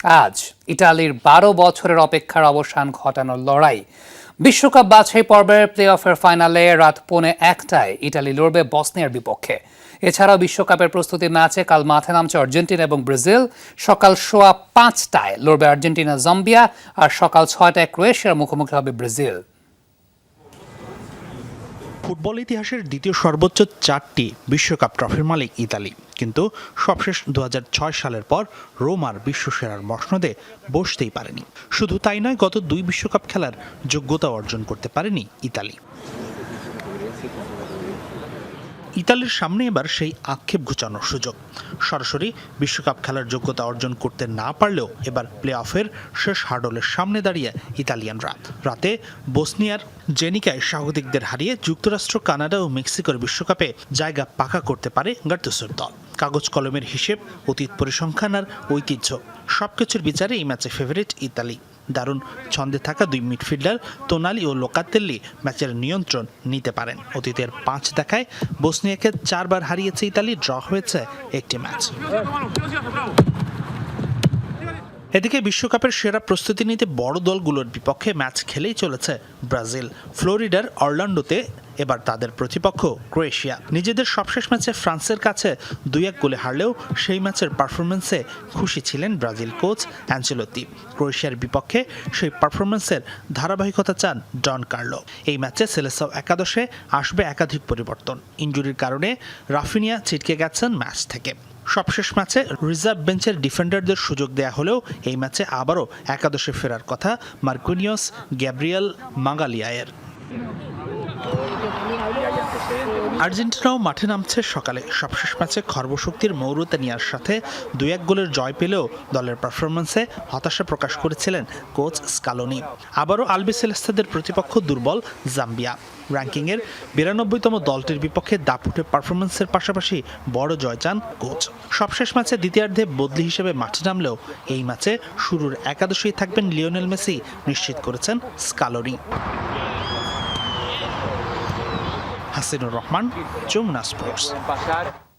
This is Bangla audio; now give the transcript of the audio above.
আজ ইতালির ১২ বছরের অপেক্ষার অবসান ঘটানোর লড়াই। বিশ্বকাপ বাছাই পর্বের প্লে অফের ফাইনালে রাত ১:৫টায় ইতালি লড়বে বসনিয়ার বিপক্ষে। এছাড়াও বিশ্বকাপের প্রস্তুতি ম্যাচে কাল মাঠে নামছে আর্জেন্টিনা এবং ব্রাজিল। সকাল ৫:১৫টায় লড়বে আর্জেন্টিনা জাম্বিয়া, আর সকাল ৬টায় ক্রোয়েশিয়ার মুখোমুখি হবে ব্রাজিল। ফুটবল ইতিহাসের দ্বিতীয় সর্বোচ্চ ৪টি বিশ্বকাপ ট্রফির মালিক ইতালি, কিন্তু সবশেষ ২০০৬ সালের পর রোমার বিশ্বসেরার মসনদে বসতেই পারেনি। শুধু তাই নয়, গত ২ বিশ্বকাপ খেলার যোগ্যতা অর্জন করতে পারেনি ইতালি। ইতালির সামনে এবার সেই আক্ষেপ ঘুচানোর সুযোগ। সরাসরি বিশ্বকাপ খেলার যোগ্যতা অর্জন করতে না পারলেও এবার প্লে অফের শেষ হার্ডলের সামনে দাঁড়িয়ে ইতালিয়ানরা। রাতে বসনিয়ার জেনিকায় স্বাগতিকদের হারিয়ে যুক্তরাষ্ট্র, কানাডা ও মেক্সিকোর বিশ্বকাপে জায়গা পাকা করতে পারে গার্তুসোর দল। কাগজ কলমের হিসেব, অতীত পরিসংখ্যান আর ঐতিহ্য সবকিছুর বিচারে এই ম্যাচে ফেভারিট ইতালি। দারুণ ছন্দে থাকা ২ মিডফিল্ডার তোনালি ও লোকাতেল্লি ম্যাচের নিয়ন্ত্রণ নিতে পারেন। অতীতের ৫ দেখায় বসনিয়াকে ৪ বার হারিয়েছে ইতালি, ড্র হয়েছে একটি ম্যাচ। এদিকে বিশ্বকাপের সেরা প্রস্তুতি নিতে বড় দলগুলোর বিপক্ষে ম্যাচ খেলেই চলেছে ব্রাজিল। ফ্লোরিডার অরল্যান্ডোতে এবার তাদের প্রতিপক্ষ ক্রোয়েশিয়া। নিজেদের সবশেষ ম্যাচে ফ্রান্সের কাছে ২-১ গোলে হারলেও সেই ম্যাচের পারফরমেন্সে খুশি ছিলেন ব্রাজিল কোচ অ্যানচেলোত্তি। ক্রোয়েশিয়ার বিপক্ষে সেই পারফরমেন্সের ধারাবাহিকতা চান ডন কার্লো। এই ম্যাচে সেলেসাও একাদশে আসবে একাধিক পরিবর্তন। ইনজুরির কারণে রাফিনিয়া ছিটকে গেছেন ম্যাচ থেকে। সবশেষ ম্যাচে রিজার্ভ বেঞ্চের ডিফেন্ডারদের সুযোগ দেয়া হলেও এই ম্যাচে আবারও একাদশে ফেরার কথা মার্কুনিয়স, গ্যাব্রিয়েল মাগালিয়ায়ের। আর্জেন্টিনাও মাঠে নামছে সকালে। সবশেষ ম্যাচে খর্বশক্তির মৌরুতানিয়ার সাথে ২-১ গোলের জয় পেলেও দলের পারফরমেন্সে হতাশা প্রকাশ করেছিলেন কোচ স্কালোনি। আবারও আলবিসেলেস্তাদের প্রতিপক্ষ দুর্বল জাম্বিয়া। র্যাঙ্কিংয়ের ৯২তম দলটির বিপক্ষে দাপুটে পারফরমেন্সের পাশাপাশি বড় জয় চান কোচ। সবশেষ ম্যাচে দ্বিতীয়ার্ধে বদলি হিসেবে মাঠে নামলেও এই ম্যাচে শুরুর একাদশেই থাকবেন লিওনেল মেসি নিশ্চিত করেছেন স্কালোনি। হাসিনুর রহমান, যমুনা স্পোর্টস।